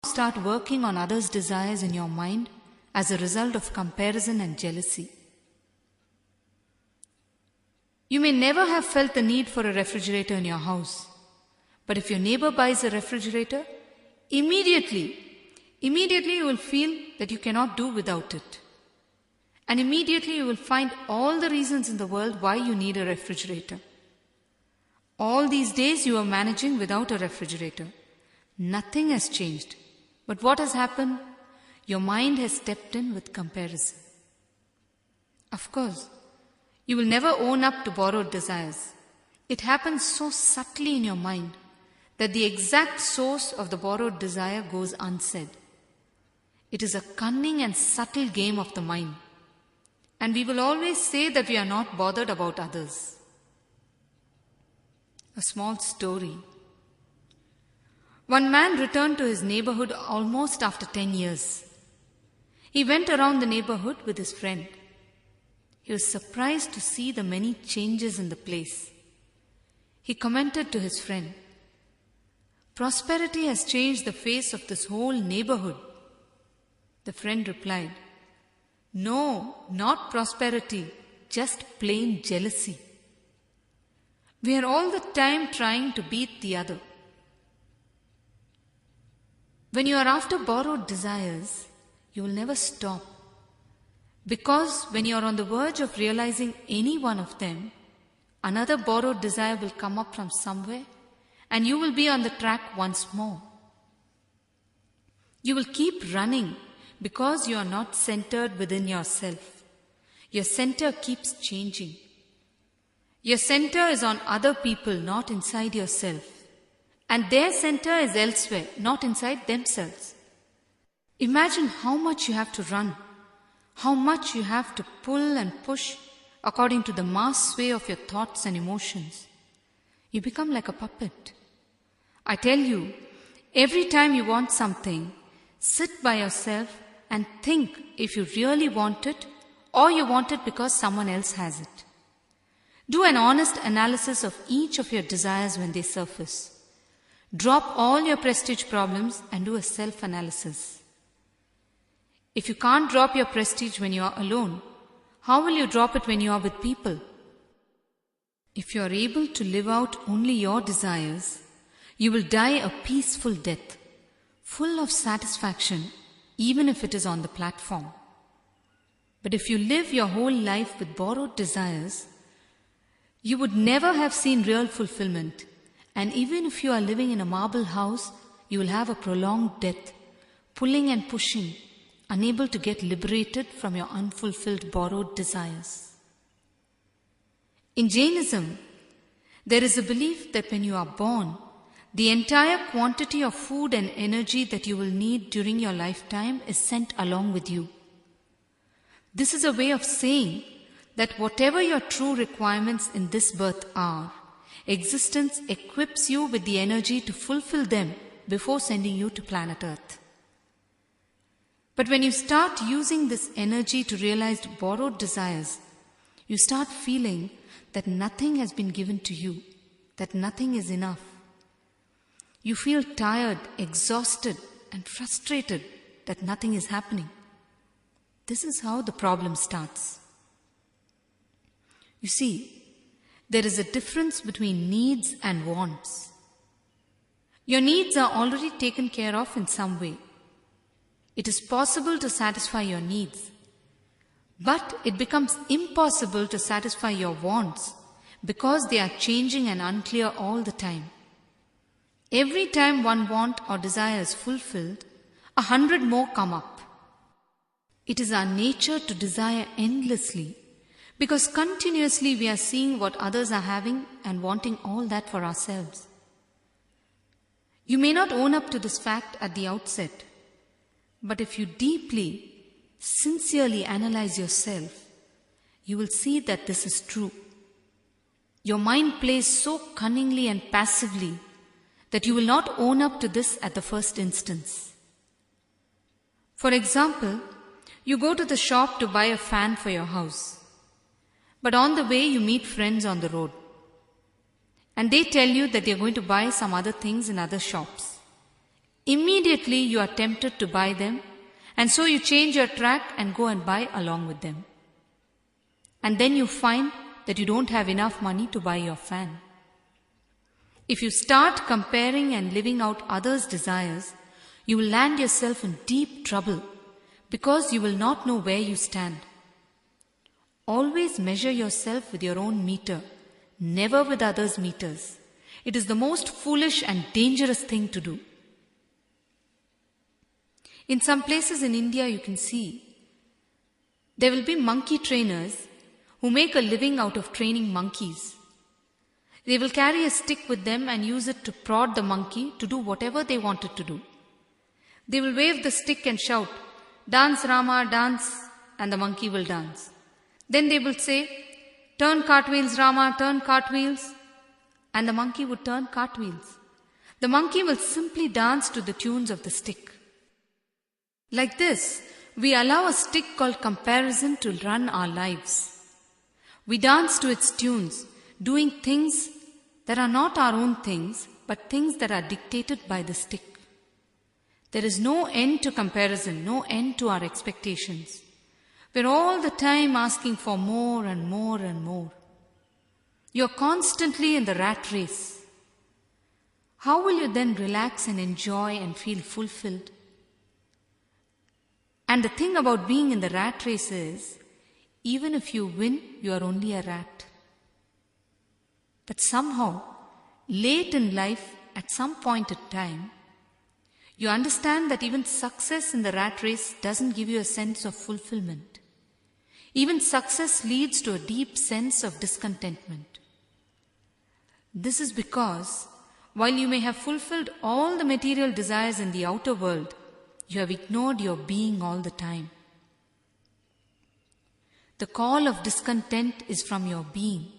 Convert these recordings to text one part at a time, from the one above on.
start working on others' desires in your mind as a result of comparison and jealousy. You may never have felt the need for a refrigerator in your house, but if your neighbor buys a refrigerator, immediately you will feel that you cannot do without it. And immediately you will find all the reasons in the world why you need a refrigerator. All these days you are managing without a refrigerator. Nothing has changed. But what has happened? Your mind has stepped in with comparison. Of course, you will never own up to borrowed desires. It happens so subtly in your mind that the exact source of the borrowed desire goes unsaid. It is a cunning and subtle game of the mind. And we will always say that we are not bothered about others. A small story. One man returned to his neighborhood almost after 10 years. He went around the neighborhood with his friend. He was surprised to see the many changes in the place. He commented to his friend, "Prosperity has changed the face of this whole neighborhood." The friend replied, "No, not prosperity, just plain jealousy. We are all the time trying to beat the other." When you are after borrowed desires, you will never stop. Because when you are on the verge of realizing any one of them, another borrowed desire will come up from somewhere and you will be on the track once more. You will keep running because you are not centered within yourself. Your center keeps changing. Your center is on other people, not inside yourself. And their center is elsewhere, not inside themselves. Imagine how much you have to run, how much you have to pull and push according to the mass sway of your thoughts and emotions. You become like a puppet. I tell you, every time you want something, sit by yourself and think if you really want it or you want it because someone else has it. Do an honest analysis of each of your desires when they surface. Drop all your prestige problems and do a self-analysis. If you can't drop your prestige when you are alone, how will you drop it when you are with people? If you are able to live out only your desires, you will die a peaceful death, full of satisfaction, even if it is on the platform. But if you live your whole life with borrowed desires, you would never have seen real fulfillment. And even if you are living in a marble house, you will have a prolonged death, pulling and pushing, unable to get liberated from your unfulfilled borrowed desires. In Jainism, there is a belief that when you are born, the entire quantity of food and energy that you will need during your lifetime is sent along with you. This is a way of saying that whatever your true requirements in this birth are, existence equips you with the energy to fulfill them before sending you to planet Earth. But when you start using this energy to realize borrowed desires, you start feeling that nothing has been given to you, that nothing is enough. You feel tired, exhausted, and frustrated that nothing is happening. This is how the problem starts. You see, there is a difference between needs and wants. Your needs are already taken care of in some way. It is possible to satisfy your needs, but it becomes impossible to satisfy your wants because they are changing and unclear all the time. Every time one want or desire is fulfilled, 100 more come up. It is our nature to desire endlessly because continuously we are seeing what others are having and wanting all that for ourselves. You may not own up to this fact at the outset, but if you deeply, sincerely analyze yourself, you will see that this is true. Your mind plays so cunningly and passively that you will not own up to this at the first instance. For example, you go to the shop to buy a fan for your house, but on the way you meet friends on the road, and they tell you that they are going to buy some other things in other shops. Immediately you are tempted to buy them, and so you change your track and go and buy along with them. And then you find that you don't have enough money to buy your fan. If you start comparing and living out others' desires, you will land yourself in deep trouble because you will not know where you stand. Always measure yourself with your own meter, never with others' meters. It is the most foolish and dangerous thing to do. In some places in India you can see, there will be monkey trainers who make a living out of training monkeys. They will carry a stick with them and use it to prod the monkey to do whatever they want it to do. They will wave the stick and shout, "Dance Rama, dance," and the monkey will dance. Then they will say, "Turn cartwheels Rama, turn cartwheels," and the monkey would turn cartwheels. The monkey will simply dance to the tunes of the stick. Like this, we allow a stick called comparison to run our lives. We dance to its tunes, doing things that are not our own things, but things that are dictated by the stick. There is no end to comparison, no end to our expectations. We're all the time asking for more and more and more. You're constantly in the rat race. How will you then relax and enjoy and feel fulfilled? And the thing about being in the rat race is, even if you win, you are only a rat. But somehow, late in life, at some point in time, you understand that even success in the rat race doesn't give you a sense of fulfillment. Even success leads to a deep sense of discontentment. This is because, while you may have fulfilled all the material desires in the outer world, you have ignored your being all the time. The call of discontent is from your being.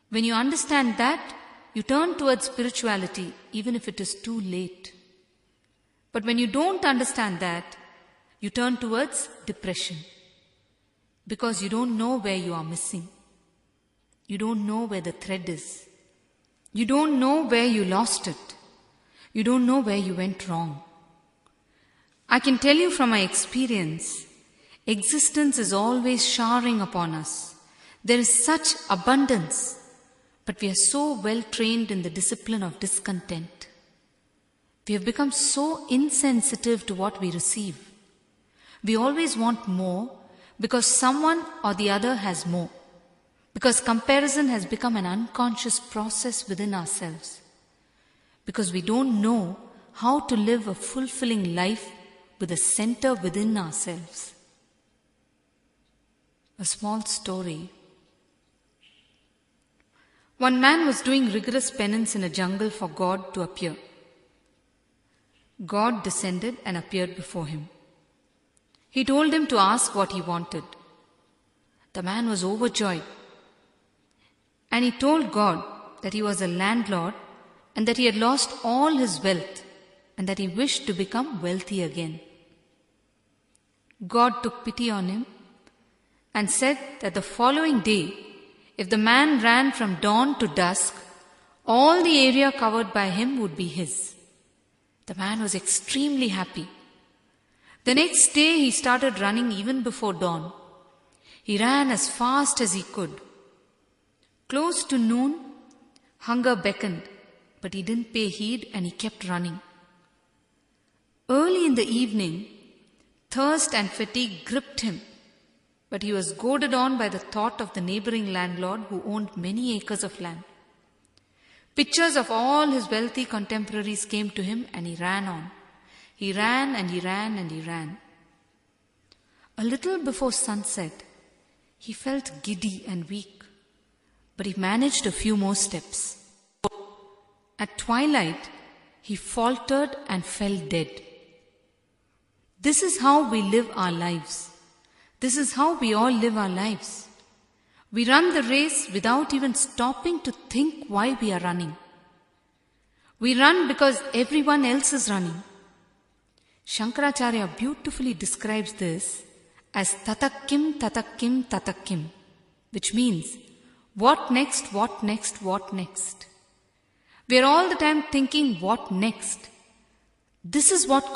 When you understand that, you turn towards spirituality even if it is too late. But when you don't understand that, you turn towards depression because you don't know where you are missing. You don't know where the thread is. You don't know where you lost it. You don't know where you went wrong. I can tell you from my experience, existence is always showering upon us. There is such abundance, but we are so well trained in the discipline of discontent. We have become so insensitive to what we receive. We always want more because someone or the other has more. Because comparison has become an unconscious process within ourselves. Because we don't know how to live a fulfilling life with a center within ourselves. A small story. One man was doing rigorous penance in a jungle for God to appear. God descended and appeared before him. He told him to ask what he wanted. The man was overjoyed. And he told God that he was a landlord and that he had lost all his wealth and that he wished to become wealthy again. God took pity on him and said that the following day, if the man ran from dawn to dusk, all the area covered by him would be his. The man was extremely happy. The next day he started running even before dawn. He ran as fast as he could. Close to noon, hunger beckoned, but he didn't pay heed and he kept running. Early in the evening, thirst and fatigue gripped him, but he was goaded on by the thought of the neighboring landlord who owned many acres of land. Pictures of all his wealthy contemporaries came to him and he ran on. He ran and he ran and he ran. A little before sunset, he felt giddy and weak, but he managed a few more steps. At twilight, he faltered and fell dead. This is how we live our lives. This is how we all live our lives. We run the race without even stopping to think why we are running. We run because everyone else is running. Shankaracharya beautifully describes this as tatakkim, tatakkim, tatakkim, which means what next, what next, what next. We are all the time thinking what next, This is what